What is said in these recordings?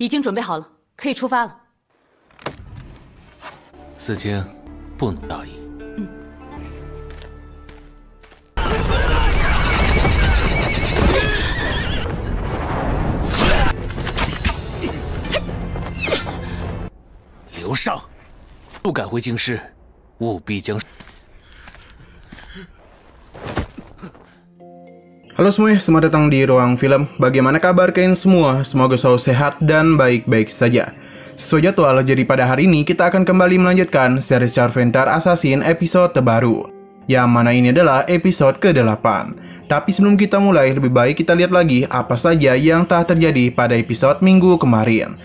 已经准备好了，可以出发了。思清，不能大意。刘尚，不赶回京师，务必将。 Halo semuanya, selamat datang di Ruang Film. Bagaimana kabar kalian semua? Semoga selalu sehat dan baik-baik saja. Sesuai jadwal, jadi pada hari ini kita akan kembali melanjutkan series Charventar Assassin episode terbaru, yang mana ini adalah episode ke-8. Tapi sebelum kita mulai, lebih baik kita lihat lagi apa saja yang telah terjadi pada episode minggu kemarin.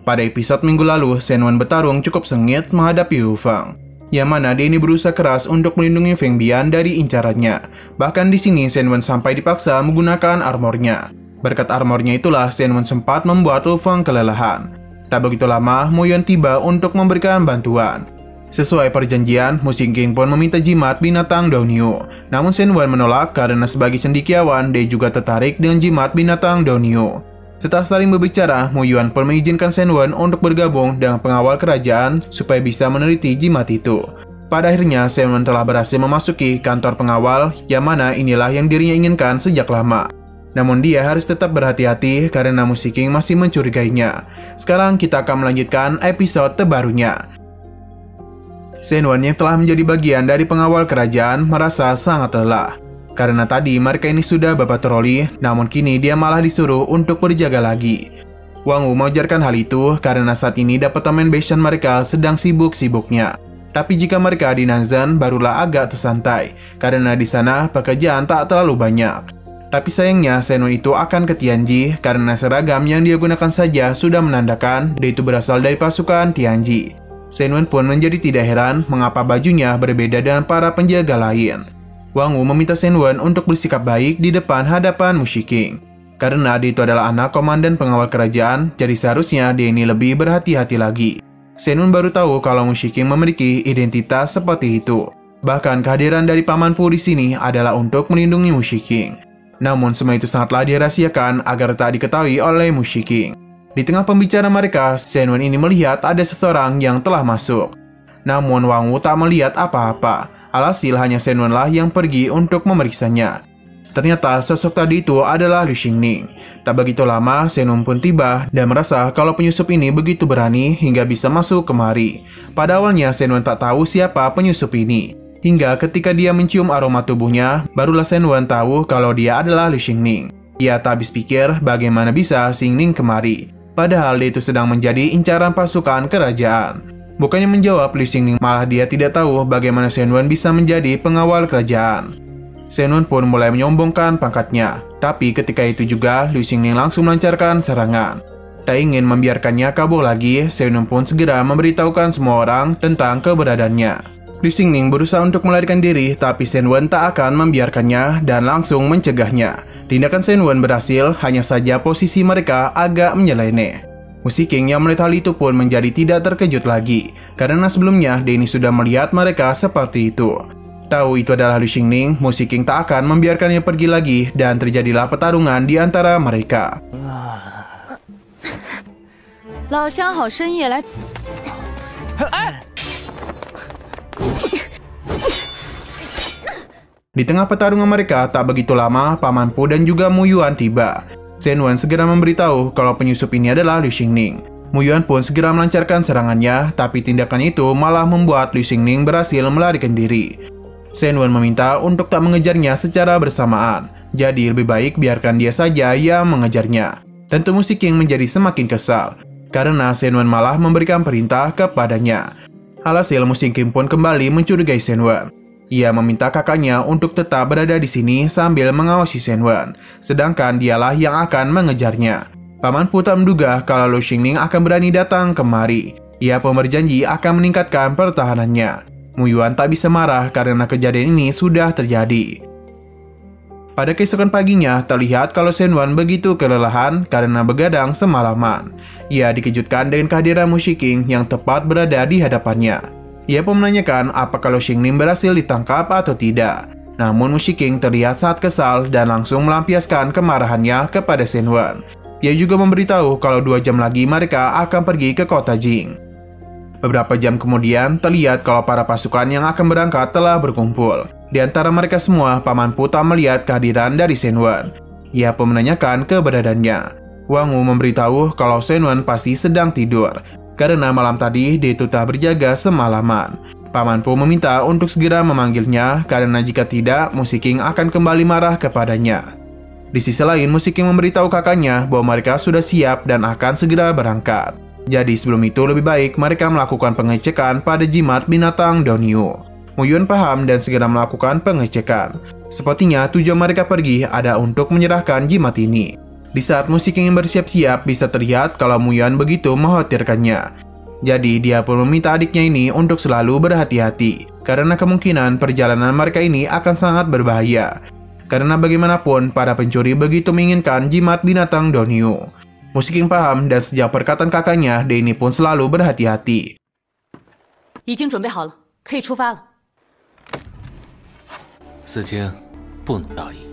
Pada episode minggu lalu, Shen Wen bertarung cukup sengit menghadapi Hu Feng, yang mana dia ini berusaha keras untuk melindungi Feng Bian dari incarannya. Bahkan di sini Shen Wen sampai dipaksa menggunakan armornya. Berkat armornya itulah Shen Wen sempat membuat Hu Feng kelelahan. Tak begitu lama, Mu Yuan tiba untuk memberikan bantuan. Sesuai perjanjian, Mu Xingqing pun meminta jimat binatang Daunyu. Namun Shen Wen menolak karena sebagai cendekiawan dia juga tertarik dengan jimat binatang Daunyu. Setelah saling berbicara, Mu Yuan pun mengizinkan Shen Wen untuk bergabung dengan pengawal kerajaan supaya bisa meneliti jimat itu. Pada akhirnya, Shen Wen telah berhasil memasuki kantor pengawal, yang mana inilah yang dirinya inginkan sejak lama. Namun dia harus tetap berhati-hati karena Mu Xingqing masih mencurigainya. Sekarang kita akan melanjutkan episode terbarunya. Shen Wen yang telah menjadi bagian dari pengawal kerajaan merasa sangat lelah. Karena tadi mereka ini sudah berpatroli, namun kini dia malah disuruh untuk berjaga lagi. Wang Wu mengajarkan hal itu karena saat ini departemen Beishan mereka sedang sibuk-sibuknya. Tapi jika mereka di Nanzhan barulah agak tersantai, karena di sana pekerjaan tak terlalu banyak. Tapi sayangnya Shen Wen itu akan ke Tianji karena seragam yang dia gunakan saja sudah menandakan dia itu berasal dari pasukan Tianji. Shen Wen pun menjadi tidak heran mengapa bajunya berbeda dengan para penjaga lain. Wang Wu meminta Shen Wen untuk bersikap baik di depan hadapan Mu Xingqing. Karena dia itu adalah anak komandan pengawal kerajaan, jadi seharusnya dia ini lebih berhati-hati lagi. Shen Wen baru tahu kalau Mu Xingqing memiliki identitas seperti itu. Bahkan kehadiran dari Paman Pu di sini adalah untuk melindungi Mu Xingqing. Namun semua itu sangatlah dirahasiakan agar tak diketahui oleh Mu Xingqing. Di tengah pembicaraan mereka, Shen Wen ini melihat ada seseorang yang telah masuk. Namun Wang Wu tak melihat apa-apa. Alhasil hanya Shen Wen lah yang pergi untuk memeriksanya. Ternyata sosok tadi itu adalah Liu Xingning. Tak begitu lama, Shen Wen pun tiba dan merasa kalau penyusup ini begitu berani hingga bisa masuk kemari. Pada awalnya Shen Wen tak tahu siapa penyusup ini. Hingga ketika dia mencium aroma tubuhnya, barulah Shen Wen tahu kalau dia adalah Liu Xingning. Ia tak habis pikir bagaimana bisa Xingning kemari. Padahal dia itu sedang menjadi incaran pasukan kerajaan. Bukannya menjawab, Liu Xingning malah dia tidak tahu bagaimana Shen Wen bisa menjadi pengawal kerajaan. Shen Wen pun mulai menyombongkan pangkatnya. Tapi ketika itu juga, Liu Xingning langsung melancarkan serangan. Tak ingin membiarkannya kabur lagi, Shen Wen pun segera memberitahukan semua orang tentang keberadaannya. Liu Xingning berusaha untuk melarikan diri, tapi Shen Wen tak akan membiarkannya dan langsung mencegahnya. Tindakan Shen Wen berhasil, hanya saja posisi mereka agak menyeleneh. Mu Xingqing yang melihat hal itu pun menjadi tidak terkejut lagi, karena sebelumnya dia ini sudah melihat mereka seperti itu. Tahu itu adalah Liu Xingning, Mu Xingqing tak akan membiarkannya pergi lagi dan terjadilah pertarungan di antara mereka. Di tengah pertarungan mereka tak begitu lama, Paman Pu dan juga Mu Yuan tiba. Shen Wen segera memberitahu kalau penyusup ini adalah Liu Xingning. Mu Yuan pun segera melancarkan serangannya, tapi tindakan itu malah membuat Liu Xingning berhasil melarikan diri. Shen Wen meminta untuk tak mengejarnya secara bersamaan, jadi lebih baik biarkan dia saja yang mengejarnya. Tentu Mu Xingqing menjadi semakin kesal, karena Shen Wen malah memberikan perintah kepadanya. Alhasil Mu Xingqing pun kembali mencurigai Shen Wen. Ia meminta kakaknya untuk tetap berada di sini sambil mengawasi Shen Wen, sedangkan dialah yang akan mengejarnya. Paman Pu tak menduga kalau Liu Xingning akan berani datang kemari. Ia pun berjanji akan meningkatkan pertahanannya. Mu Yuan tak bisa marah karena kejadian ini sudah terjadi. Pada keesokan paginya, terlihat kalau Shen Wen begitu kelelahan karena begadang semalaman. Ia dikejutkan dengan kehadiran Mu Xingqing yang tepat berada di hadapannya. Ia pun menanyakan apakah Liu Xingning berhasil ditangkap atau tidak. Namun Mu Xingqing terlihat sangat kesal dan langsung melampiaskan kemarahannya kepada Shen Wen. Ia juga memberitahu kalau 2 jam lagi mereka akan pergi ke kota Jing. Beberapa jam kemudian, terlihat kalau para pasukan yang akan berangkat telah berkumpul. Di antara mereka semua, Paman Pu tak melihat kehadiran dari Shen Wen. Ia pun menanyakan keberadaannya. Wang Wu memberitahu kalau Shen Wen pasti sedang tidur, karena malam tadi dia itu tak berjaga semalaman. Paman Pu meminta untuk segera memanggilnya, karena jika tidak, Musik King akan kembali marah kepadanya. Di sisi lain, Musik King memberitahu kakaknya bahwa mereka sudah siap dan akan segera berangkat. Jadi sebelum itu lebih baik mereka melakukan pengecekan pada jimat binatang Donyu. Mu Yuan paham dan segera melakukan pengecekan. Sepertinya tujuan mereka pergi ada untuk menyerahkan jimat ini. Di saat Musik King bersiap-siap, bisa terlihat kalau Mu Yuan begitu mengkhawatirkannya. Jadi dia pun meminta adiknya ini untuk selalu berhati-hati, karena kemungkinan perjalanan mereka ini akan sangat berbahaya. Karena bagaimanapun, para pencuri begitu menginginkan jimat binatang Donyu. Musik King paham dan sejak perkataan kakaknya, dia ini pun selalu berhati-hati. 已经准备好了，可以出发了。思清，不能大意。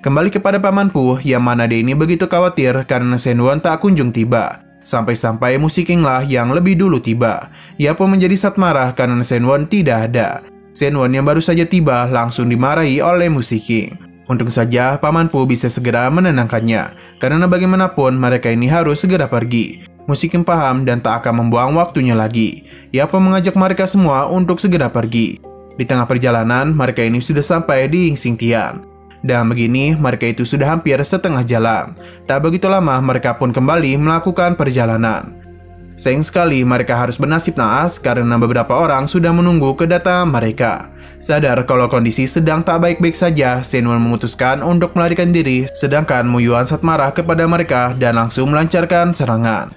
Kembali kepada Paman Pu, yang mana dia ini begitu khawatir karena Shen Wen tak kunjung tiba. Sampai-sampai Musik King lah yang lebih dulu tiba. Ia pun menjadi sangat marah karena Shen Wen tidak ada. Shen Wen yang baru saja tiba langsung dimarahi oleh Musik King. Untung saja Paman Pu bisa segera menenangkannya, karena bagaimanapun mereka ini harus segera pergi. Musik King paham dan tak akan membuang waktunya lagi. Ia pun mengajak mereka semua untuk segera pergi. Di tengah perjalanan, mereka ini sudah sampai di Ying Xing Tian. Dan begini, mereka itu sudah hampir setengah jalan. Tak begitu lama, mereka pun kembali melakukan perjalanan. Sayang sekali mereka harus bernasib naas karena beberapa orang sudah menunggu kedatangan mereka. Sadar kalau kondisi sedang tak baik-baik saja, Shen Wen memutuskan untuk melarikan diri, sedangkan Mu Yuan sangat marah kepada mereka dan langsung melancarkan serangan.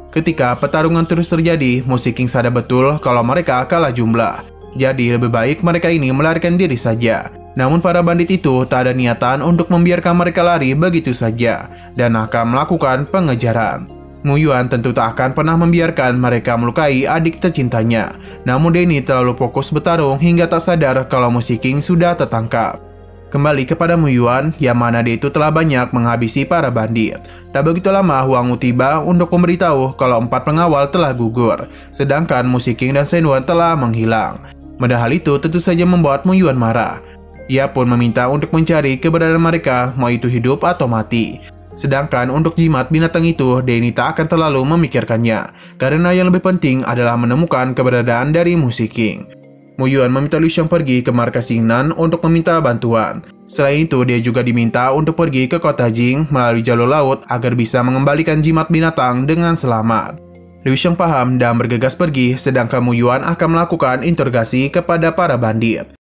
Ketika pertarungan terus terjadi, Musik King sadar betul kalau mereka kalah jumlah. Jadi lebih baik mereka ini melarikan diri saja. Namun para bandit itu tak ada niatan untuk membiarkan mereka lari begitu saja dan akan melakukan pengejaran. Mu Yuan tentu tak akan pernah membiarkan mereka melukai adik tercintanya. Namun dia ini terlalu fokus bertarung hingga tak sadar kalau Musik King sudah tertangkap. Kembali kepada Mu Yuan, yang mana dia itu telah banyak menghabisi para bandit. Tak begitu lama Wang Wu tiba untuk memberitahu kalau 4 pengawal telah gugur, sedangkan Musik King dan Shen Wen telah menghilang. Padahal itu tentu saja membuat Mu Yuan marah. Ia pun meminta untuk mencari keberadaan mereka, mau itu hidup atau mati. Sedangkan untuk jimat binatang itu, dia ini tak akan terlalu memikirkannya, karena yang lebih penting adalah menemukan keberadaan dari Musik King. Mu Yuan meminta Liu Xiang pergi ke markas Yingnan untuk meminta bantuan. Selain itu, dia juga diminta untuk pergi ke kota Jing melalui jalur laut agar bisa mengembalikan jimat binatang dengan selamat. Liu Xiang paham dan bergegas pergi, sedangkan Mu Yuan akan melakukan interogasi kepada para bandit.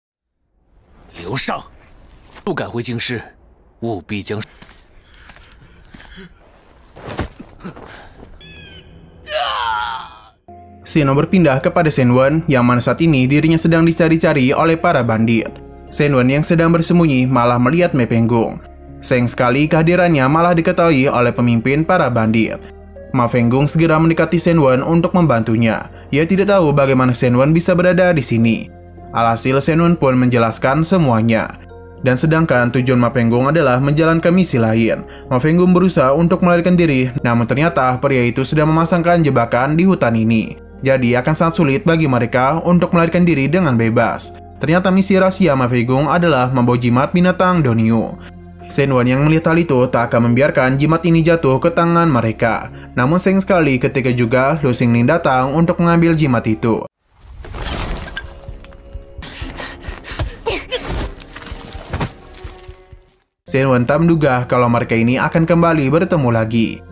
Liu Shang，不赶回京师，务必将。 Sino berpindah kepada Shen Wen, yang mana saat ini dirinya sedang dicari-cari oleh para bandit. Shen Wen yang sedang bersembunyi malah melihat Ma Fenggong. Sayang sekali kehadirannya malah diketahui oleh pemimpin para bandit. Ma Fenggong segera mendekati Shen Wen untuk membantunya. Ia tidak tahu bagaimana Shen Wen bisa berada di sini. Alhasil Shen Wen pun menjelaskan semuanya. Dan sedangkan tujuan Ma Fenggong adalah menjalankan misi lain, Ma Fenggong berusaha untuk melarikan diri, namun ternyata pria itu sudah memasangkan jebakan di hutan ini. Jadi akan sangat sulit bagi mereka untuk melarikan diri dengan bebas. Ternyata misi rahasia Ma Fenggong adalah membawa jimat binatang Donyu. Shen Wen yang melihat hal itu tak akan membiarkan jimat ini jatuh ke tangan mereka. Namun sayang sekali ketika juga Lu Xingling datang untuk mengambil jimat itu. Shen Wen tak menduga kalau mereka ini akan kembali bertemu lagi.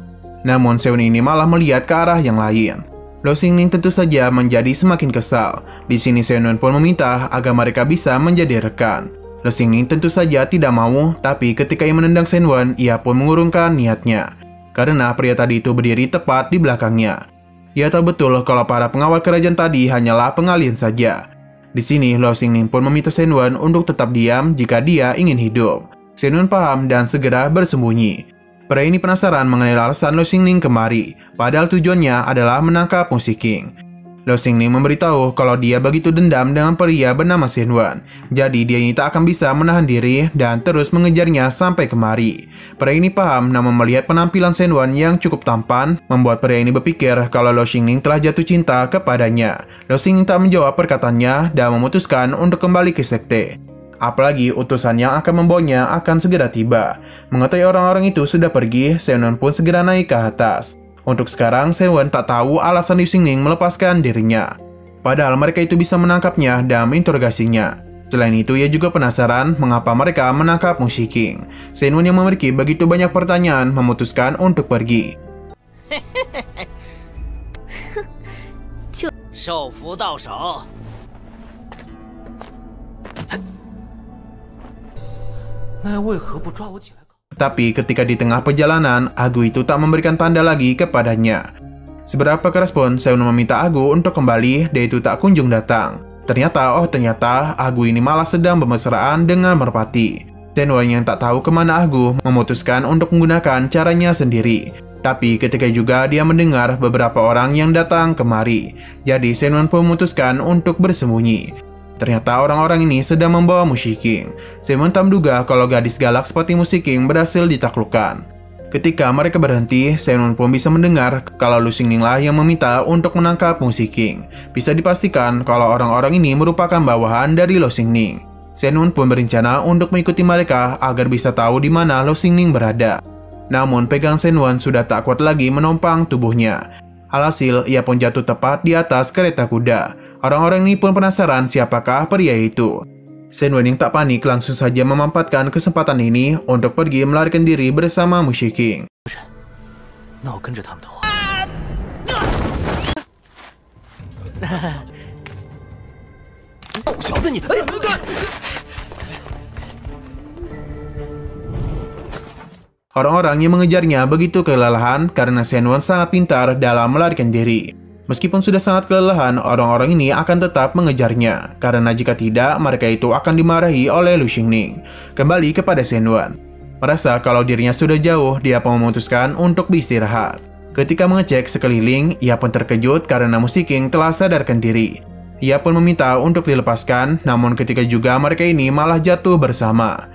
Namun Shen Wen ini malah melihat ke arah yang lain. Lu Xingling tentu saja menjadi semakin kesal. Di sini Shen Wen pun meminta agar mereka bisa menjadi rekan. Lu Xingling tentu saja tidak mau, tapi ketika ia menendang Shen Wen, ia pun mengurungkan niatnya. Karena pria tadi itu berdiri tepat di belakangnya. Ia tahu betul kalau para pengawal kerajaan tadi hanyalah pengalian saja. Di sini Lu Xingling pun meminta Shen Wen untuk tetap diam jika dia ingin hidup. Shen Wen paham dan segera bersembunyi. Pria ini penasaran mengenai alasan Lu Xingling kemari. Padahal tujuannya adalah menangkap Mu Shiking. Lu Xingning memberitahu kalau dia begitu dendam dengan pria bernama Shen Wan. Jadi dia ini tak akan bisa menahan diri dan terus mengejarnya sampai kemari. Pria ini paham, namun melihat penampilan Shen Wan yang cukup tampan, membuat pria ini berpikir kalau Lu Xingning telah jatuh cinta kepadanya. Lu Xingning tak menjawab perkataannya dan memutuskan untuk kembali ke sekte. Apalagi utusan yang akan membawanya akan segera tiba. Mengetahui orang-orang itu sudah pergi, Shen Wan pun segera naik ke atas. Untuk sekarang, Shen Wan tak tahu alasan Liu Xingning melepaskan dirinya. Padahal mereka itu bisa menangkapnya dan menginterogasinya. Selain itu, ia juga penasaran mengapa mereka menangkap Mu Shiking. Shen Wan yang memiliki begitu banyak pertanyaan memutuskan untuk pergi. Tapi ketika di tengah perjalanan, Agu itu tak memberikan tanda lagi kepadanya. Seberapa keras pun Shen Wan meminta Agu untuk kembali, dia itu tak kunjung datang. Ternyata Agu ini malah sedang bermesraan dengan merpati. Shen Wan yang tak tahu kemana Agu memutuskan untuk menggunakan caranya sendiri. Tapi ketika juga dia mendengar beberapa orang yang datang kemari. Jadi Shen Wan pun memutuskan untuk bersembunyi. Ternyata orang-orang ini sedang membawa Mu Shiking. Shen Wan tak menduga kalau gadis galak seperti Mu Shiking berhasil ditaklukkan. Ketika mereka berhenti, Shen Wan pun bisa mendengar kalau Lu Xingning lah yang meminta untuk menangkap Mu Shiking. Bisa dipastikan kalau orang-orang ini merupakan bawahan dari Lu Xingning. Shen Wan pun berencana untuk mengikuti mereka agar bisa tahu di mana Lu Xingning berada. Namun pegang Shen Wan sudah tak kuat lagi menompang tubuhnya. Alhasil, ia pun jatuh tepat di atas kereta kuda. Orang-orang ini pun penasaran siapakah pria itu. Shen Wan yang tak panik langsung saja memanfaatkan kesempatan ini untuk pergi melarikan diri bersama Mu Shiking. Orang-orang yang mengejarnya begitu kelelahan karena Shen Wan sangat pintar dalam melarikan diri. Meskipun sudah sangat kelelahan, orang-orang ini akan tetap mengejarnya, karena jika tidak, mereka itu akan dimarahi oleh Lu Xingning. Kembali kepada Shen Wan. Merasa kalau dirinya sudah jauh, dia pun memutuskan untuk beristirahat. Ketika mengecek sekeliling, ia pun terkejut karena Mu Shiking telah sadarkan diri. Ia pun meminta untuk dilepaskan, namun ketika juga mereka ini malah jatuh bersama.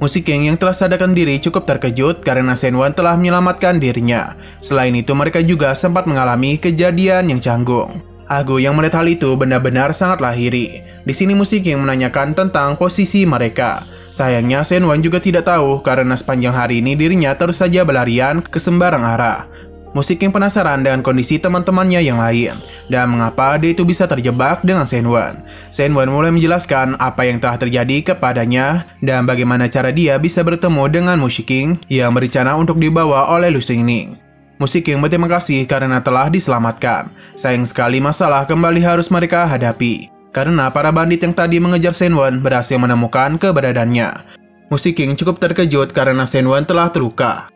Mu Shiking yang telah sadarkan diri cukup terkejut karena Shen Wan telah menyelamatkan dirinya. Selain itu, mereka juga sempat mengalami kejadian yang canggung. Agu yang melihat hal itu benar-benar sangatlah iri. Di sini Mu Shiking menanyakan tentang posisi mereka. Sayangnya Shen Wan juga tidak tahu karena sepanjang hari ini dirinya terus saja berlarian ke sembarang arah. Mu Shiking penasaran dengan kondisi teman-temannya yang lain dan mengapa dia itu bisa terjebak dengan Shen Wan. Shen Wan mulai menjelaskan apa yang telah terjadi kepadanya dan bagaimana cara dia bisa bertemu dengan Mu Shiking yang berencana untuk dibawa oleh Lu Xingning. Mu Shiking berterima kasih karena telah diselamatkan. Sayang sekali masalah kembali harus mereka hadapi karena para bandit yang tadi mengejar Shen Wan berhasil menemukan keberadaannya. Mu Shiking cukup terkejut karena Shen Wan telah terluka.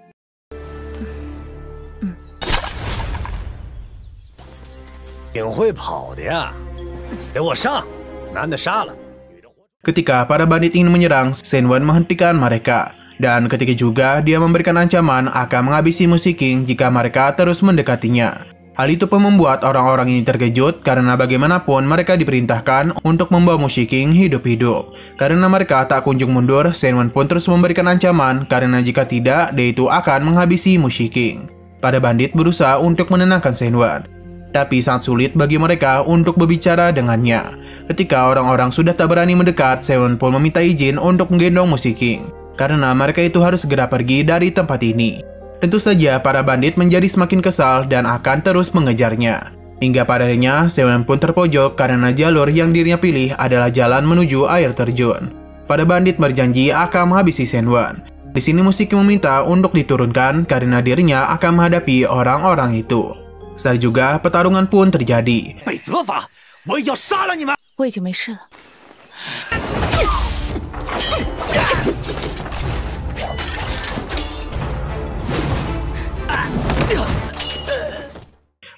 Ketika para bandit ingin menyerang, Shen Wan menghentikan mereka. Dan ketika juga dia memberikan ancaman akan menghabisi Mu Shiking jika mereka terus mendekatinya. Hal itu pun membuat orang-orang ini terkejut karena bagaimanapun mereka diperintahkan untuk membawa Mu Shiking hidup-hidup. Karena mereka tak kunjung mundur, Shen Wan pun terus memberikan ancaman karena jika tidak, dia itu akan menghabisi Mu Shiking. Para bandit berusaha untuk menenangkan Shen Wan. Tapi sangat sulit bagi mereka untuk berbicara dengannya. Ketika orang-orang sudah tak berani mendekat, Shen Wan pun meminta izin untuk menggendong Mu Shiking. Karena mereka itu harus segera pergi dari tempat ini. Tentu saja para bandit menjadi semakin kesal dan akan terus mengejarnya. Hingga pada akhirnya Shen Wan pun terpojok karena jalur yang dirinya pilih adalah jalan menuju air terjun. Para bandit berjanji akan menghabisi Shen Wan. Di sini Mu Shiking meminta untuk diturunkan karena dirinya akan menghadapi orang-orang itu. Setelah juga pertarungan pun terjadi.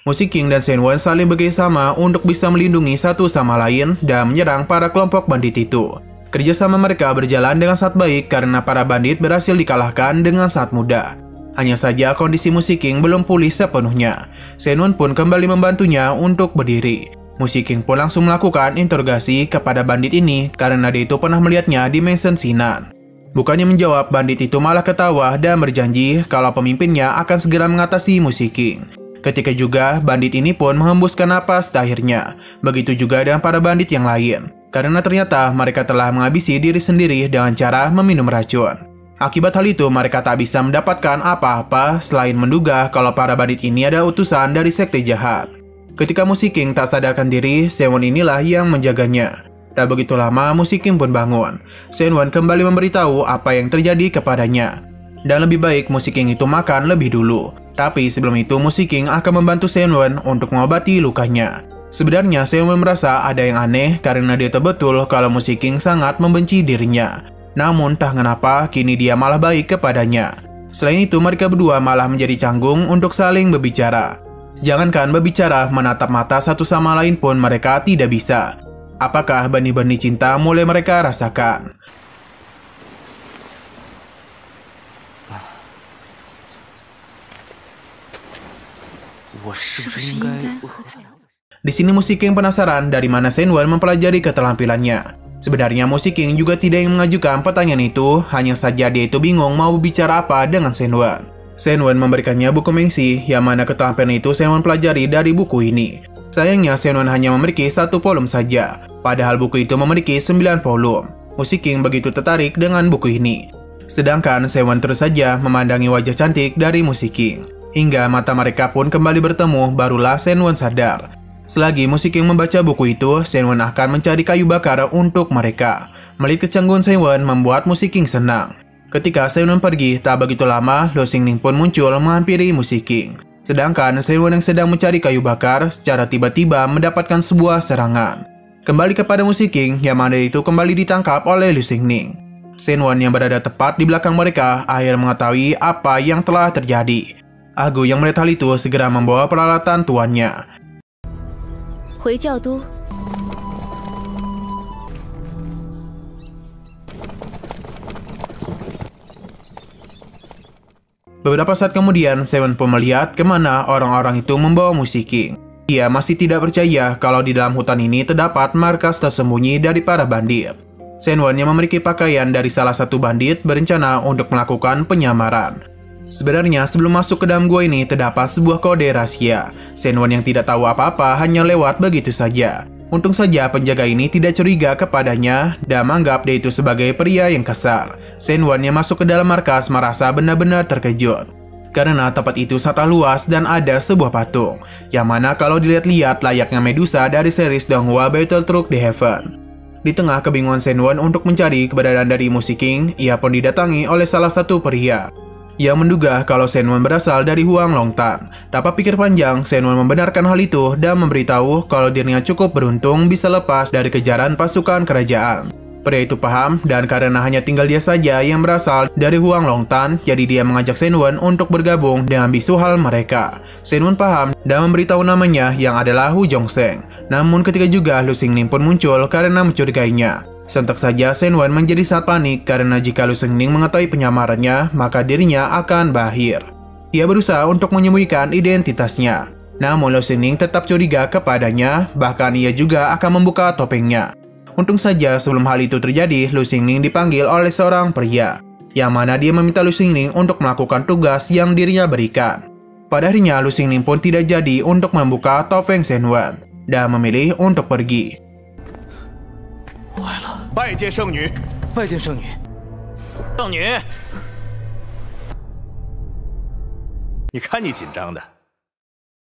Mu Shiking dan Shen Wan saling bekerjasama untuk bisa melindungi satu sama lain dan menyerang para kelompok bandit itu. Kerjasama mereka berjalan dengan sangat baik karena para bandit berhasil dikalahkan dengan sangat mudah. Hanya saja kondisi Musiking belum pulih sepenuhnya. Senwon pun kembali membantunya untuk berdiri. Musiking pun langsung melakukan interogasi kepada bandit ini karena dia itu pernah melihatnya di Mansion Sinan. Bukannya menjawab, bandit itu malah ketawa dan berjanji kalau pemimpinnya akan segera mengatasi Musiking. Ketika juga bandit ini pun menghembuskan napas terakhirnya. Begitu juga dengan para bandit yang lain. Karena ternyata mereka telah menghabisi diri sendiri dengan cara meminum racun. Akibat hal itu mereka tak bisa mendapatkan apa-apa selain menduga kalau para bandit ini adalah utusan dari sekte jahat. Ketika Musiking tak sadarkan diri, Senwon inilah yang menjaganya. Tak begitu lama, Musiking pun bangun. Senwon kembali memberitahu apa yang terjadi kepadanya. Dan lebih baik Musiking itu makan lebih dulu. Tapi sebelum itu Musiking akan membantu Senwon untuk mengobati lukanya. Sebenarnya Senwon merasa ada yang aneh karena dia tahu betul kalau Musiking sangat membenci dirinya. Namun entah kenapa kini dia malah baik kepadanya. Selain itu mereka berdua malah menjadi canggung untuk saling berbicara. Jangankan berbicara, menatap mata satu sama lain pun mereka tidak bisa. Apakah benih-benih cinta mulai mereka rasakan? Di sini Musiking penasaran dari mana Senwon mempelajari keterampilannya. Sebenarnya Musiking juga tidak ingin mengajukan pertanyaan itu, hanya saja dia itu bingung mau berbicara apa dengan Senwon. Senwon memberikannya buku Mengsi, yang mana keterampilan itu Senwon pelajari dari buku ini. Sayangnya Senwon hanya memiliki 1 volume saja, padahal buku itu memiliki 9 volume. Musiking begitu tertarik dengan buku ini. Sedangkan Senwon terus saja memandangi wajah cantik dari Musiking. Hingga mata mereka pun kembali bertemu, barulah Senwon sadar. Selagi Musiking membaca buku itu, Senwon akan mencari kayu bakar untuk mereka. Melihat kecanggungan Senwon membuat Musiking senang. Ketika Senwon pergi, tak begitu lama, Lu Xingning pun muncul menghampiri Musiking. Sedangkan Senwon yang sedang mencari kayu bakar secara tiba-tiba mendapatkan sebuah serangan. Kembali kepada Musiking, yang mana itu kembali ditangkap oleh Lu Xingning. Senwon yang berada tepat di belakang mereka akhirnya mengetahui apa yang telah terjadi. Agu yang melihat hal itu segera membawa peralatan tuannya. Beberapa saat kemudian, Senwon pun melihat kemana orang-orang itu membawa Musiking. Ia masih tidak percaya kalau di dalam hutan ini terdapat markas tersembunyi dari para bandit. Senwon yang memiliki pakaian dari salah satu bandit berencana untuk melakukan penyamaran. Sebenarnya sebelum masuk ke dalam gua ini terdapat sebuah kode rahasia. Senwon yang tidak tahu apa-apa hanya lewat begitu saja. Untung saja penjaga ini tidak curiga kepadanya dan menganggap dia itu sebagai pria yang kasar. Senwon yang masuk ke dalam markas merasa benar-benar terkejut. Karena tempat itu sangat luas dan ada sebuah patung, yang mana kalau dilihat-lihat layaknya Medusa dari series Donghua Battle Truck The Heaven. Di tengah kebingungan Senwon untuk mencari keberadaan dari Musiking, ia pun didatangi oleh salah satu pria yang menduga kalau Senwon berasal dari Huang Longtan. Tanpa pikir panjang, Senwon membenarkan hal itu dan memberitahu kalau dirinya cukup beruntung bisa lepas dari kejaran pasukan kerajaan. Pria itu paham dan karena hanya tinggal dia saja yang berasal dari Huang Longtan, jadi dia mengajak Senwon untuk bergabung dengan bisu hal mereka. Senwon paham dan memberitahu namanya yang adalah Hu Jongseng. Namun ketika juga Lu Xingning pun muncul karena mencurigainya. Sontak saja Senwon menjadi sangat panik karena jika Lu Xingning mengetahui penyamarannya, maka dirinya akan berakhir. Ia berusaha untuk menyembunyikan identitasnya. Namun Lu Xingning tetap curiga kepadanya, bahkan ia juga akan membuka topengnya. Untung saja sebelum hal itu terjadi, Lu Xingning dipanggil oleh seorang pria, yang mana dia meminta Lu Xingning untuk melakukan tugas yang dirinya berikan. Pada akhirnya Lu Xingning pun tidak jadi untuk membuka topeng Senwon, dan memilih untuk pergi. 拜见圣女，拜见圣女，圣女，你看你紧张的。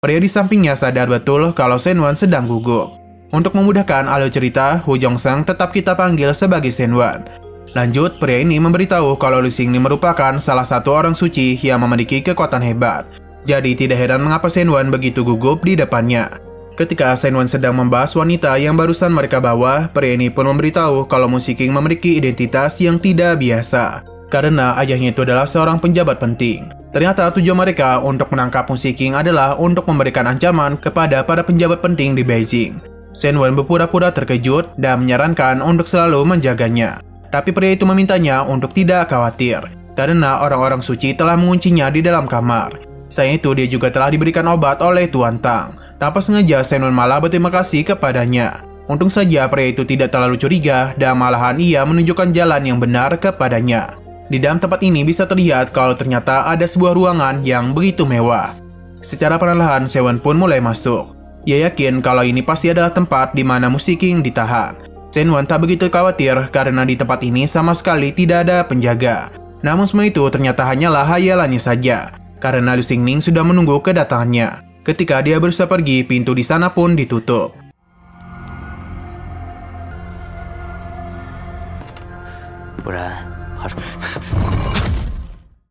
Pria di sampingnya sadar betul kalau Senwon sedang gugup. Untuk memudahkan alur cerita, Hu Jongseng tetap kita panggil sebagai Senwon. Lanjut, pria ini memberitahu kalau Lu Xingning merupakan salah satu orang suci yang memiliki kekuatan hebat. Jadi tidak heran mengapa Senwon begitu gugup di depannya. Ketika Senwon sedang membahas wanita yang barusan mereka bawa, pria ini pun memberitahu kalau Musiking memiliki identitas yang tidak biasa. Karena ayahnya itu adalah seorang penjabat penting. Ternyata tujuan mereka untuk menangkap Musiking adalah untuk memberikan ancaman kepada para penjabat penting di Beijing. Senwon berpura-pura terkejut dan menyarankan untuk selalu menjaganya. Tapi pria itu memintanya untuk tidak khawatir. karena orang-orang suci telah menguncinya di dalam kamar. Selain itu, dia juga telah diberikan obat oleh Tuan Tang. Tanpa sengaja, Shen Wen malah berterima kasih kepadanya. Untung saja pria itu tidak terlalu curiga dan malahan ia menunjukkan jalan yang benar kepadanya. Di dalam tempat ini bisa terlihat kalau ternyata ada sebuah ruangan yang begitu mewah. Secara perlahan, Shen Wen pun mulai masuk. Ia yakin kalau ini pasti adalah tempat di mana Musik King ditahan. Shen Wen tak begitu khawatir karena di tempat ini sama sekali tidak ada penjaga. Namun semua itu ternyata hanyalah hayalannya saja, karena Lu Xingning sudah menunggu kedatangannya. Ketika dia berusaha pergi, pintu di sana pun ditutup.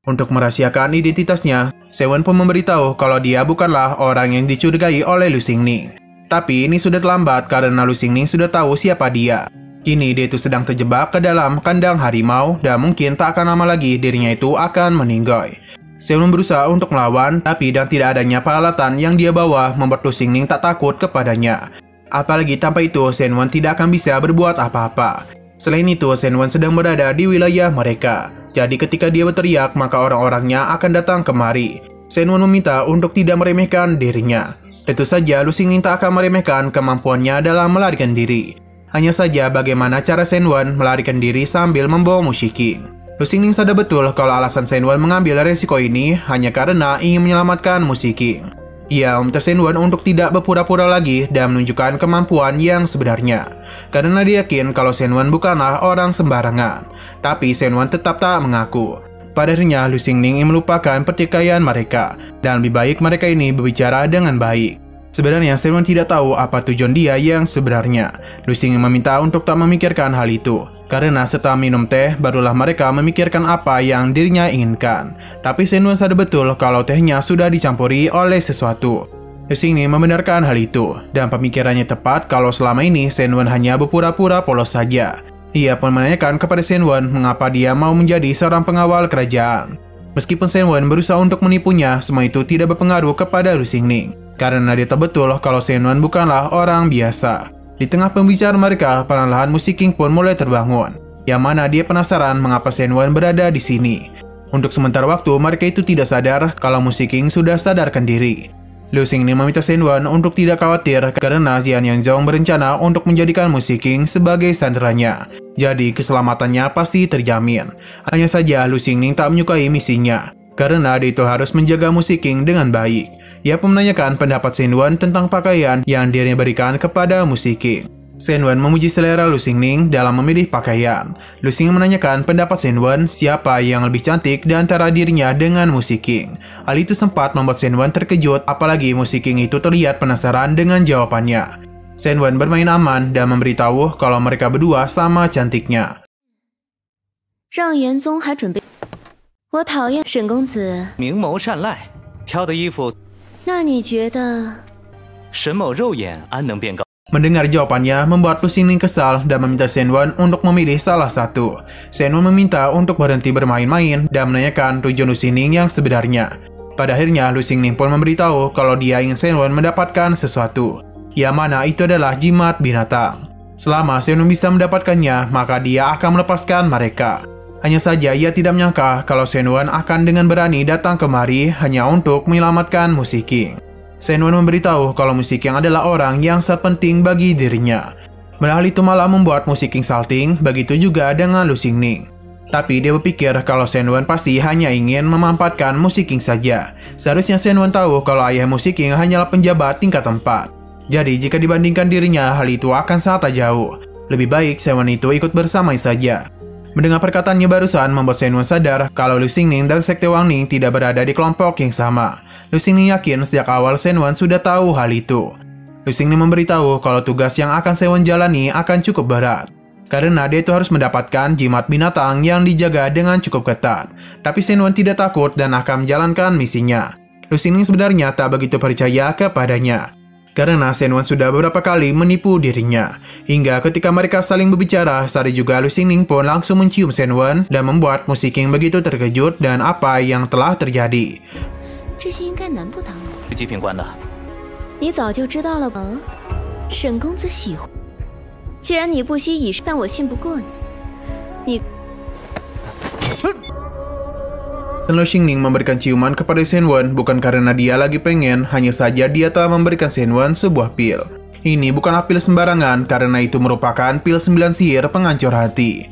Untuk merahasiakan identitasnya, Shen Wen pun memberitahu kalau dia bukanlah orang yang dicurigai oleh Lu Xingning. Tapi ini sudah terlambat karena Lu Xingning sudah tahu siapa dia. Kini dia itu sedang terjebak ke dalam kandang harimau dan mungkin tak akan lama lagi dirinya itu akan meninggoy. Shen Wen berusaha untuk melawan, tapi dan tidak adanya peralatan yang dia bawa membuat Lu Xingning tak takut kepadanya. Apalagi tanpa itu, Shen Wen tidak akan bisa berbuat apa-apa. Selain itu, Shen Wen sedang berada di wilayah mereka. Jadi ketika dia berteriak, maka orang-orangnya akan datang kemari. Shen Wen meminta untuk tidak meremehkan dirinya. Tentu saja Lu Xingning tak akan meremehkan kemampuannya dalam melarikan diri. Hanya saja bagaimana cara Shen Wen melarikan diri sambil membawa Musik King. Lu Xingning sadar betul kalau alasan Shen Wen mengambil resiko ini hanya karena ingin menyelamatkan Musik King. Ia meminta Shen Wen untuk tidak berpura-pura lagi dan menunjukkan kemampuan yang sebenarnya. Karena dia yakin kalau Shen Wen bukanlah orang sembarangan. Tapi Shen Wen tetap tak mengaku. Pada akhirnya Lu Xingning ingin melupakan pertikaian mereka, dan lebih baik mereka ini berbicara dengan baik. Sebenarnya Shen Wen tidak tahu apa tujuan dia yang sebenarnya. Lu Xingning meminta untuk tak memikirkan hal itu, karena setelah minum teh barulah mereka memikirkan apa yang dirinya inginkan. Tapi Shen Wen sadar betul kalau tehnya sudah dicampuri oleh sesuatu. Lu Xingning membenarkan hal itu, dan pemikirannya tepat kalau selama ini Shen Wen hanya berpura-pura polos saja. Ia pun menanyakan kepada Shen Wen mengapa dia mau menjadi seorang pengawal kerajaan. Meskipun Shen Wen berusaha untuk menipunya, semua itu tidak berpengaruh kepada Lu Xingning, karena dia tahu betul kalau Shen Wen bukanlah orang biasa. Di tengah pembicaraan mereka, perlahan Musik King pun mulai terbangun, yang mana dia penasaran mengapa Shen Wen berada di sini. Untuk sementara waktu, mereka itu tidak sadar kalau Musik King sudah sadarkan diri. Lu Xingning meminta Shen Wen untuk tidak khawatir karena Jian Yanzhong berencana untuk menjadikan Musik King sebagai sanderanya. Jadi keselamatannya pasti terjamin. Hanya saja Lu Xingning tak menyukai misinya, karena dia itu harus menjaga Musik King dengan baik. Ia pun menanyakan pendapat Shen Wen tentang pakaian yang dirinya berikan kepada Musik King. Shen Wen memuji selera Lu Xingning dalam memilih pakaian. Lu Xingning menanyakan pendapat Shen Wen siapa yang lebih cantik di antara dirinya dengan Musik King. Hal itu sempat membuat Shen Wen terkejut, apalagi Musik King itu terlihat penasaran dengan jawabannya. Shen Wen bermain aman dan memberitahu kalau mereka berdua sama cantiknya. 让严宗还准备，我讨厌沈公子。明眸善睐，挑的衣服，那你觉得？沈某肉眼安能辨高。 Mendengar jawabannya membuat Lu Xingning kesal dan meminta Shen Wen untuk memilih salah satu. Shen Wen meminta untuk berhenti bermain-main dan menanyakan tujuan Lu Xingning yang sebenarnya. Pada akhirnya Lu Xingning pun memberitahu kalau dia ingin Shen Wen mendapatkan sesuatu, yang mana itu adalah jimat binatang. Selama Shen Wen bisa mendapatkannya, maka dia akan melepaskan mereka. Hanya saja ia tidak menyangka kalau Shen Wen akan dengan berani datang kemari hanya untuk menyelamatkan Musik King. Shen Wen memberitahu kalau Musik King adalah orang yang sangat penting bagi dirinya. Hal itu malah membuat Musik King salting, begitu juga dengan Lu Xingning. Tapi dia berpikir kalau Shen Wen pasti hanya ingin memanfaatkan Musik King saja. Seharusnya Shen Wen tahu kalau ayah Musik King hanyalah penjabat tingkat 4. Jadi jika dibandingkan dirinya, hal itu akan sangat jauh. Lebih baik Shen Wen itu ikut bersamanya saja. Mendengar perkataannya barusan membuat Shen Wen sadar kalau Lu Xingning dan Sekte Wang Ning tidak berada di kelompok yang sama. Lu Xingning yakin sejak awal Shen Wen sudah tahu hal itu. Lu Xingning memberitahu kalau tugas yang akan Shen Wen jalani akan cukup berat, karena dia itu harus mendapatkan jimat binatang yang dijaga dengan cukup ketat. Tapi Shen Wen tidak takut dan akan menjalankan misinya. Lu Xingning sebenarnya tak begitu percaya kepadanya, karena Shen Wen sudah beberapa kali menipu dirinya. Hingga ketika mereka saling berbicara, saat juga Lu Xingning pun langsung mencium Shen Wen dan membuat Musik King begitu terkejut dan apa yang telah terjadi. 这些应该难不倒你。是极品官的，你早就知道了吧？沈公子喜欢。既然你不惜以但我信不过你。你 Dan Lu Xingning memberikan ciuman kepada Shen Wen bukan karena dia lagi pengen, hanya saja dia telah memberikan Shen Wen sebuah pil. Ini bukanlah pil sembarangan karena itu merupakan pil 9 sihir penghancur hati.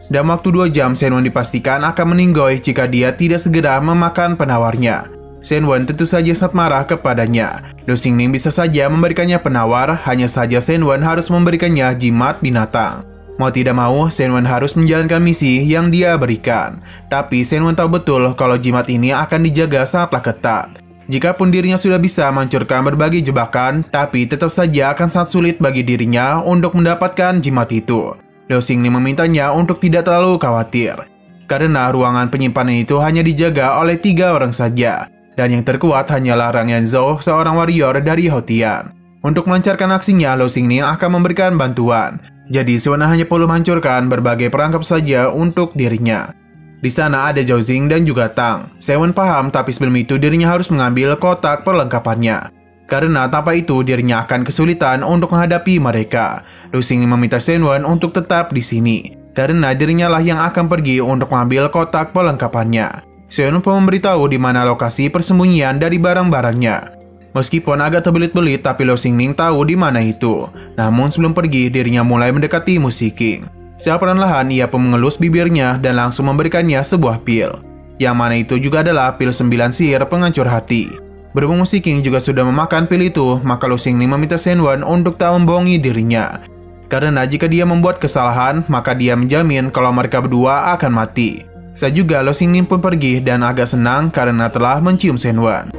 Dalam waktu 2 jam, Shen Wen dipastikan akan meninggoy jika dia tidak segera memakan penawarnya. Shen Wen tentu saja sangat marah kepadanya. Lu Xingning bisa saja memberikannya penawar, hanya saja Shen Wen harus memberikannya jimat binatang. Mau tidak mau, Shen Wen harus menjalankan misi yang dia berikan. Tapi Shen Wen tahu betul kalau jimat ini akan dijaga sangatlah ketat. Jikapun dirinya sudah bisa menghancurkan berbagai jebakan, tapi tetap saja akan sangat sulit bagi dirinya untuk mendapatkan jimat itu. Lu Xingning memintanya untuk tidak terlalu khawatir, karena ruangan penyimpanan itu hanya dijaga oleh 3 orang saja. Dan yang terkuat hanyalah Rang Yanzhou, seorang warrior dari Houtian. Untuk melancarkan aksinya, Lu Xingning akan memberikan bantuan. Jadi Shen Wen hanya perlu menghancurkan berbagai perangkap saja untuk dirinya. Di sana ada Zhao Xing dan juga Tang. Shen Wen paham, tapi sebelum itu dirinya harus mengambil kotak perlengkapannya. Karena tanpa itu dirinya akan kesulitan untuk menghadapi mereka. Lu Xingning meminta Shen Wen untuk tetap di sini, karena dirinya lah yang akan pergi untuk mengambil kotak perlengkapannya. Shen Wen pun memberitahu di mana lokasi persembunyian dari barang-barangnya. Meskipun agak terbelit-belit, tapi Lu Xingning tahu di mana itu. Namun sebelum pergi, dirinya mulai mendekati Musik King. Secara perlahan, ia pun mengelus bibirnya dan langsung memberikannya sebuah pil. Yang mana itu juga adalah pil 9 sihir penghancur hati. Berhubung Musik King juga sudah memakan pil itu, maka Lu Xingning meminta Shen Wen untuk tak membohongi dirinya. Karena jika dia membuat kesalahan, maka dia menjamin kalau mereka berdua akan mati. Saat juga Lu Xingning pun pergi dan agak senang karena telah mencium Shen Wen.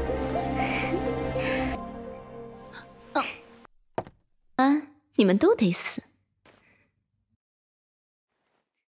你们都得死。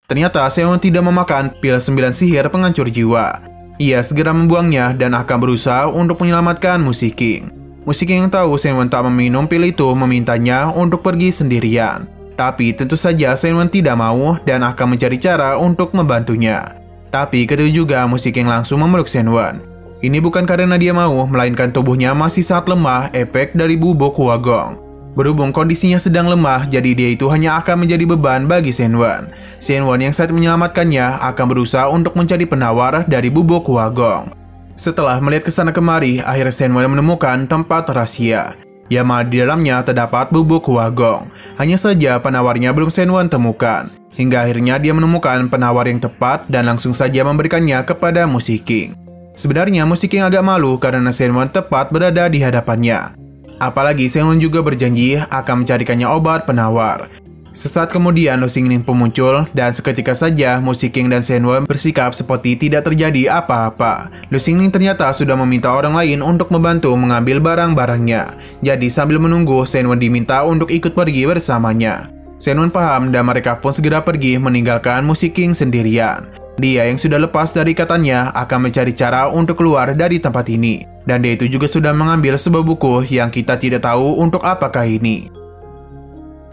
Ternyata Shen Wen tidak memakan pil 9 sihir penghancur jiwa. Ia segera membuangnya dan akan berusaha untuk menyelamatkan Musik King. Musik King yang tahu Shen Wen tak meminum pil itu memintanya untuk pergi sendirian. Tapi tentu saja Shen Wen tidak mau dan akan mencari cara untuk membantunya. Tapi ketika juga Musik King langsung memeluk Shen Wen. Ini bukan karena dia mau, melainkan tubuhnya masih sangat lemah efek dari bubuk Huagong. Berhubung kondisinya sedang lemah, jadi dia itu hanya akan menjadi beban bagi Shen Wen. Shen Wen yang saat menyelamatkannya akan berusaha untuk mencari penawar dari bubuk Huagong. Setelah melihat kesana kemari, akhirnya Shen Wen menemukan tempat rahasia, yang mana di dalamnya terdapat bubuk Huagong. Hanya saja penawarnya belum Shen Wen temukan. Hingga akhirnya dia menemukan penawar yang tepat dan langsung saja memberikannya kepada Musik King. Sebenarnya Musik King agak malu karena Shen Wen tepat berada di hadapannya. Apalagi Shen Wen juga berjanji akan mencarikannya obat penawar. Sesaat kemudian Lu Xingning pun muncul dan seketika saja Musik King dan Shen Wen bersikap seperti tidak terjadi apa-apa. Lu Xingning ternyata sudah meminta orang lain untuk membantu mengambil barang-barangnya. Jadi sambil menunggu, Shen Wen diminta untuk ikut pergi bersamanya. Shen Wen paham dan mereka pun segera pergi meninggalkan Musik King sendirian. Dia yang sudah lepas dari ikatannya akan mencari cara untuk keluar dari tempat ini. Dan dia itu juga sudah mengambil sebuah buku yang kita tidak tahu untuk apakah ini.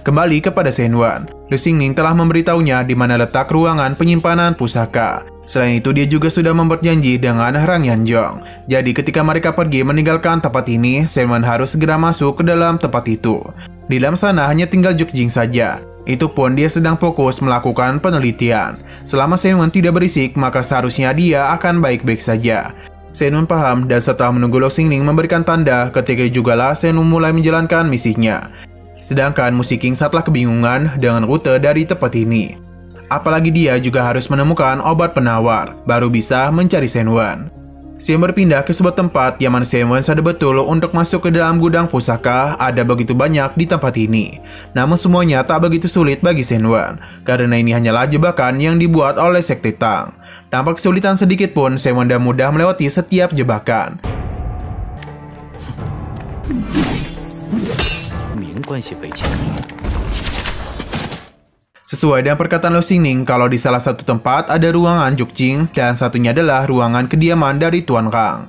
Kembali kepada Shen Wen, Lu Xingning telah memberitahunya di mana letak ruangan penyimpanan pusaka. Selain itu dia juga sudah membuat janji dengan Rang Yanzhou. Jadi ketika mereka pergi meninggalkan tempat ini, Shen Wen harus segera masuk ke dalam tempat itu. Di dalam sana hanya tinggal Zhao Xing saja. Itu pun dia sedang fokus melakukan penelitian. Selama Shen Wen tidak berisik, maka seharusnya dia akan baik-baik saja. Shen Wen paham dan setelah menunggu Lu Xingning memberikan tanda, ketika jugalah Shen Wen mulai menjalankan misinya. Sedangkan Musik King sangatlah kebingungan dengan rute dari tempat ini. Apalagi dia juga harus menemukan obat penawar, baru bisa mencari Shen Wen. Shen berpindah ke sebuah tempat yang mana Shen Wen sadar betul untuk masuk ke dalam gudang pusaka ada begitu banyak di tempat ini. Namun semuanya tak begitu sulit bagi Shen Wen, karena ini hanyalah jebakan yang dibuat oleh Sekte Tang. Tanpa kesulitan sedikit pun, Shen Wen dan mudah melewati setiap jebakan. Sesuai dengan perkataan Lu Xingning, kalau di salah satu tempat ada ruangan Zhao Xing dan satunya adalah ruangan kediaman dari Tuan Rang.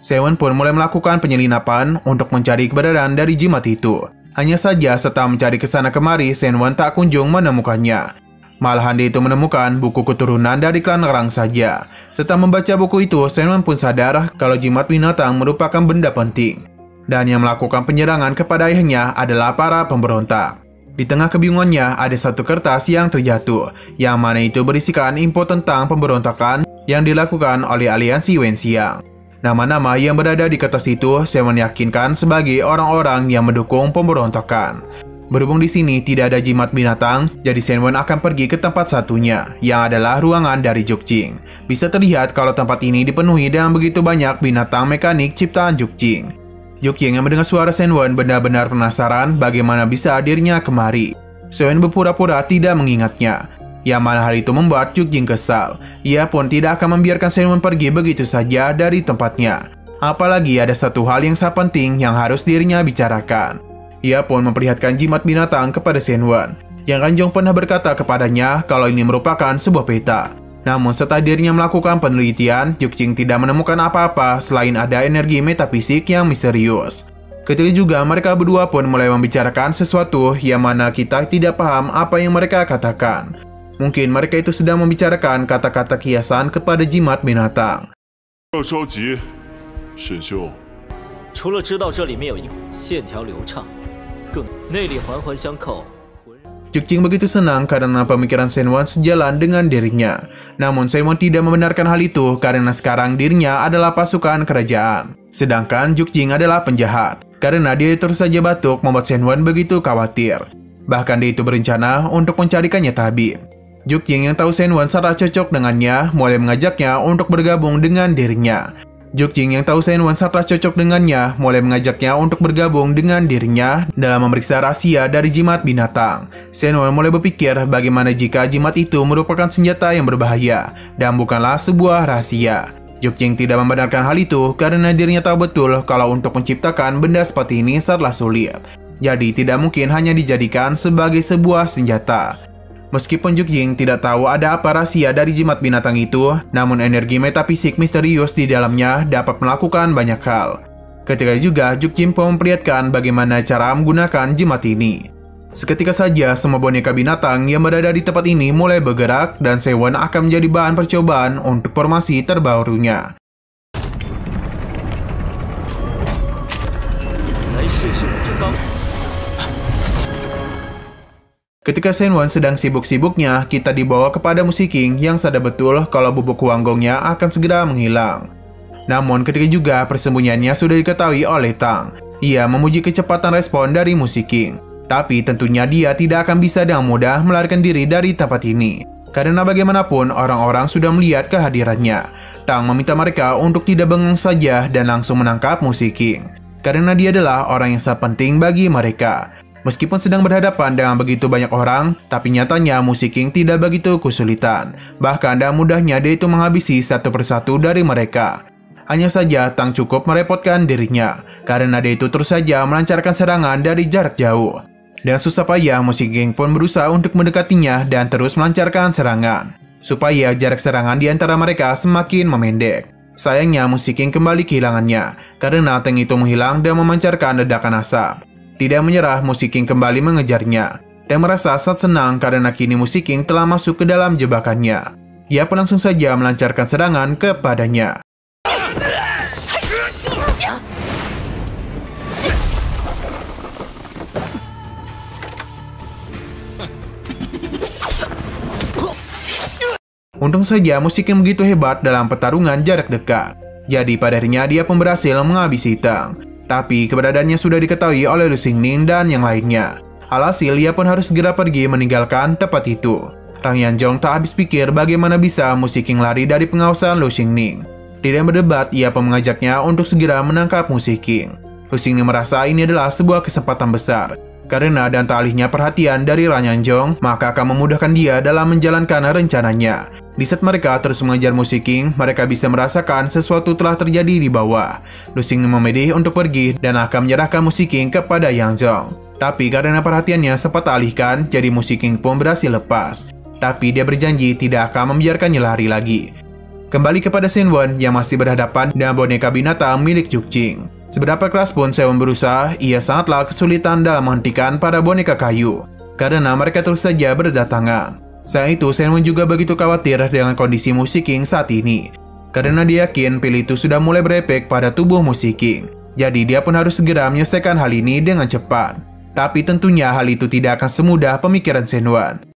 Shen Wen pun mulai melakukan penyelinapan untuk mencari keberadaan dari jimat itu. Hanya saja setelah mencari kesana kemari, Shen Wen tak kunjung menemukannya. Malahan dia itu menemukan buku keturunan dari klan Rang saja. Setelah membaca buku itu, Shen Wen pun sadar kalau jimat binatang merupakan benda penting. Dan yang melakukan penyerangan kepada ayahnya adalah para pemberontak. Di tengah kebingungannya, ada satu kertas yang terjatuh, yang mana itu berisikan info tentang pemberontakan yang dilakukan oleh aliansi Wenxiang. Nama-nama yang berada di kertas itu Shenwen yakinkan sebagai orang-orang yang mendukung pemberontakan. Berhubung di sini tidak ada jimat binatang, jadi Shenwen akan pergi ke tempat satunya, yang adalah ruangan dari Jukjing. Bisa terlihat kalau tempat ini dipenuhi dengan begitu banyak binatang mekanik ciptaan Jukjing. Jukjing yang mendengar suara Shenwen benar-benar penasaran bagaimana bisa dirinya kemari. Shenwen berpura-pura tidak mengingatnya, yang mana hal itu membuat Jukjing kesal. Ia pun tidak akan membiarkan Shenwen pergi begitu saja dari tempatnya. Apalagi ada satu hal yang sangat penting yang harus dirinya bicarakan. Ia pun memperlihatkan jimat binatang kepada Shenwen, yang Ranjong pernah berkata kepadanya kalau ini merupakan sebuah peta. Namun setelah dirinya melakukan penelitian, Jukjing tidak menemukan apa-apa selain ada energi metafisik yang misterius. Ketika juga mereka berdua pun mulai membicarakan sesuatu yang mana kita tidak paham apa yang mereka katakan. Mungkin mereka itu sedang membicarakan kata-kata kiasan kepada jimat binatang. 不要着急，沈兄。除了知道这里面有一线条流畅，更内里环环相扣。 Jukjing begitu senang karena pemikiran Shenwen sejalan dengan dirinya. Namun Shenwen tidak membenarkan hal itu karena sekarang dirinya adalah pasukan kerajaan. Sedangkan Jukjing adalah penjahat. Karena dia terus saja batuk membuat Shenwen begitu khawatir. Bahkan dia itu berencana untuk mencarikannya tabib. Jukjing yang tahu Shenwen sangat cocok dengannya mulai mengajaknya untuk bergabung dengan dirinya. Jukjing yang tahu Shenwen sangat cocok dengannya mulai mengajaknya untuk bergabung dengan dirinya dalam memeriksa rahasia dari jimat binatang. Shenwen mulai berpikir bagaimana jika jimat itu merupakan senjata yang berbahaya dan bukanlah sebuah rahasia. Jukjing tidak membenarkan hal itu karena dirinya tahu betul kalau untuk menciptakan benda seperti ini sangatlah sulit. Jadi tidak mungkin hanya dijadikan sebagai sebuah senjata. Meskipun Jukjing tidak tahu ada apa rahasia dari jimat binatang itu, namun energi metafisik misterius di dalamnya dapat melakukan banyak hal. Ketika juga Jukjing pun memperlihatkan bagaimana cara menggunakan jimat ini. Seketika saja semua boneka binatang yang berada di tempat ini mulai bergerak dan Shenwen akan menjadi bahan percobaan untuk formasi terbarunya. Ketika Shenwen sedang sibuk-sibuknya, kita dibawa kepada Musiking yang sadar betul kalau bubuk Huanggongnya akan segera menghilang. Namun ketika juga persembunyiannya sudah diketahui oleh Tang. Ia memuji kecepatan respon dari Musiking. Tapi tentunya dia tidak akan bisa dengan mudah melarikan diri dari tempat ini. Karena bagaimanapun orang-orang sudah melihat kehadirannya. Tang meminta mereka untuk tidak bengong saja dan langsung menangkap Musiking. Karena dia adalah orang yang sangat penting bagi mereka. Meskipun sedang berhadapan dengan begitu banyak orang, tapi nyatanya Musiking tidak begitu kesulitan. Bahkan dengan mudahnya dia itu menghabisi satu persatu dari mereka. Hanya saja Tang cukup merepotkan dirinya, karena dia itu terus saja melancarkan serangan dari jarak jauh. Dan susah payah Musiking pun berusaha untuk mendekatinya dan terus melancarkan serangan, supaya jarak serangan di antara mereka semakin memendek. Sayangnya Musiking kembali kehilangannya, karena Tang itu menghilang dan memancarkan ledakan asap. Tidak menyerah, Musiking kembali mengejarnya dan merasa sangat senang karena kini Musiking telah masuk ke dalam jebakannya. Ia pun langsung saja melancarkan serangan kepadanya. Untung saja Musiking begitu hebat dalam pertarungan jarak dekat. Jadi pada akhirnya dia pun berhasil menghabisi Tang. Tapi keberadaannya sudah diketahui oleh Lu Xingning dan yang lainnya. Alhasil ia pun harus segera pergi meninggalkan tempat itu. Tang Yanzhong tak habis pikir bagaimana bisa Musiking lari dari pengawasan Lu Xingning. Tidak berdebat, ia pun mengajaknya untuk segera menangkap Musiking. Lu Xingning merasa ini adalah sebuah kesempatan besar. Karena dan tak alihnya perhatian dari Tang Yanzhong, maka akan memudahkan dia dalam menjalankan rencananya. Di saat mereka terus mengejar Musiking, mereka bisa merasakan sesuatu telah terjadi di bawah. Lu Xingning memilih untuk pergi dan akan menyerahkan Musiking kepada Yanzhong. Tapi karena perhatiannya sempat alihkan, jadi Musiking pun berhasil lepas. Tapi dia berjanji tidak akan membiarkannya lari lagi. Kembali kepada Shenwen yang masih berhadapan dengan boneka binatang milik Jukjing. Seberapa keras pun Shenwen berusaha, ia sangatlah kesulitan dalam menghentikan para boneka kayu. Karena mereka terus saja berdatangan. Saat itu Shenwen juga begitu khawatir dengan kondisi Musiking saat ini. Karena dia yakin pil itu sudah mulai berefek pada tubuh Musiking. Jadi dia pun harus segera menyelesaikan hal ini dengan cepat. Tapi tentunya hal itu tidak akan semudah pemikiran Shenwen.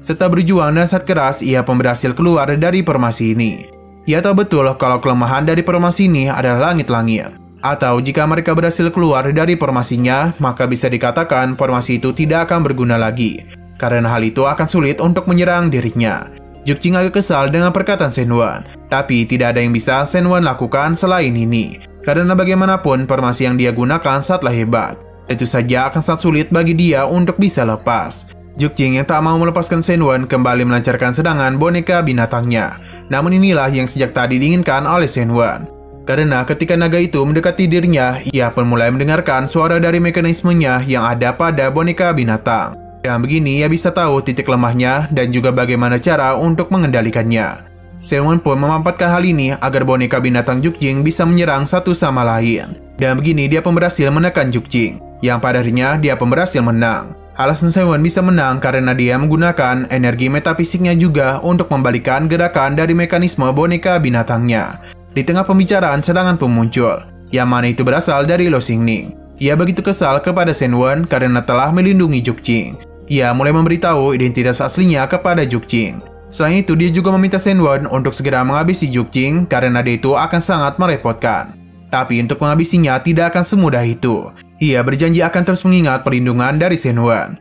Serta berjuang dan sangat keras, ia pun berhasil keluar dari formasi ini. Ia tahu betul kalau kelemahan dari formasi ini adalah langit-langit. Atau jika mereka berhasil keluar dari formasinya, maka bisa dikatakan formasi itu tidak akan berguna lagi. Karena hal itu akan sulit untuk menyerang dirinya. Jukjing agak kesal dengan perkataan Senwan. Tapi tidak ada yang bisa Senwan lakukan selain ini. Karena bagaimanapun formasi yang dia gunakan sangatlah hebat. Itu saja akan sangat sulit bagi dia untuk bisa lepas. Jukjing yang tak mau melepaskan Senwan kembali melancarkan serangan boneka binatangnya. Namun inilah yang sejak tadi diinginkan oleh Senwan. Karena ketika naga itu mendekati dirinya, ia pun mulai mendengarkan suara dari mekanismenya yang ada pada boneka binatang. Dan begini ia bisa tahu titik lemahnya dan juga bagaimana cara untuk mengendalikannya. Senwan pun memanfaatkan hal ini agar boneka binatang Jukjing bisa menyerang satu sama lain. Dan begini dia pun berhasil menekan Jukjing, yang pada akhirnya dia pun berhasil menang. Alasan Senwan bisa menang karena dia menggunakan energi metafisiknya juga untuk membalikan gerakan dari mekanisme boneka binatangnya. Di tengah pembicaraan serangan pun muncul, yang mana itu berasal dari Lo Xingning. Ia begitu kesal kepada Senwan karena telah melindungi Jukjing. Ia mulai memberitahu identitas aslinya kepada Jukjing. Selain itu dia juga meminta Senwan untuk segera menghabisi Jukjing karena dia itu akan sangat merepotkan. Tapi untuk menghabisinya tidak akan semudah itu. Ia berjanji akan terus mengingat perlindungan dari Senwan.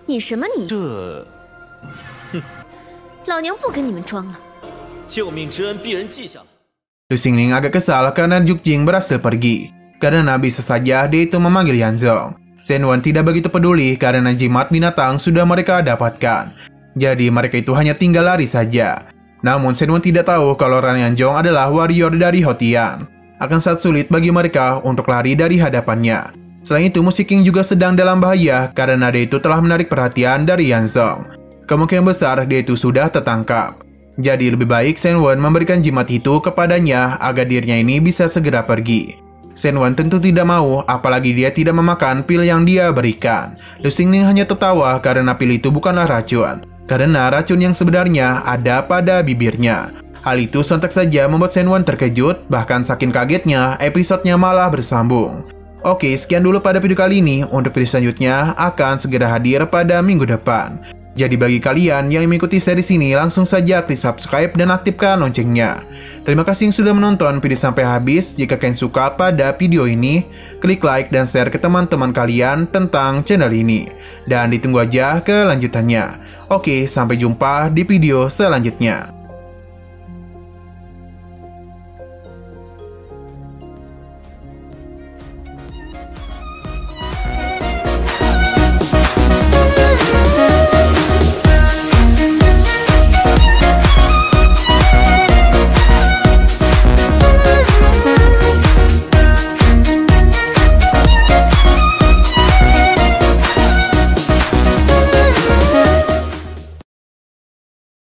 你什么你？老娘不跟你们装了。 救命之恩必人记下来。 Lo Xingning agak kesal karena Jukjing berhasil pergi. Karena bisa saja dia itu memanggil Yanzong. Senwan tidak begitu peduli karena jimat binatang sudah mereka dapatkan. Jadi mereka itu hanya tinggal lari saja. Namun Senwan tidak tahu kalau Ran Yanzong adalah warrior dari Hotian. Akan sangat sulit bagi mereka untuk lari dari hadapannya. Selain itu, Musik King juga sedang dalam bahaya karena dia itu telah menarik perhatian dari Yanzong. Kemungkinan besar dia itu sudah tertangkap. Jadi lebih baik Senwan memberikan jimat itu kepadanya agar dirinya ini bisa segera pergi. Senwan tentu tidak mau, apalagi dia tidak memakan pil yang dia berikan. Lo Xingning hanya tertawa karena pil itu bukanlah racun. Karena racun yang sebenarnya ada pada bibirnya. Hal itu sontak saja membuat Senwan terkejut, bahkan saking kagetnya episodenya malah bersambung. Oke, sekian dulu pada video kali ini. Untuk video selanjutnya akan segera hadir pada minggu depan. Jadi bagi kalian yang mengikuti series ini, langsung saja klik subscribe dan aktifkan loncengnya. Terima kasih yang sudah menonton video sampai habis. Jika kalian suka pada video ini, klik like dan share ke teman-teman kalian tentang channel ini. Dan ditunggu aja kelanjutannya. Oke, sampai jumpa di video selanjutnya.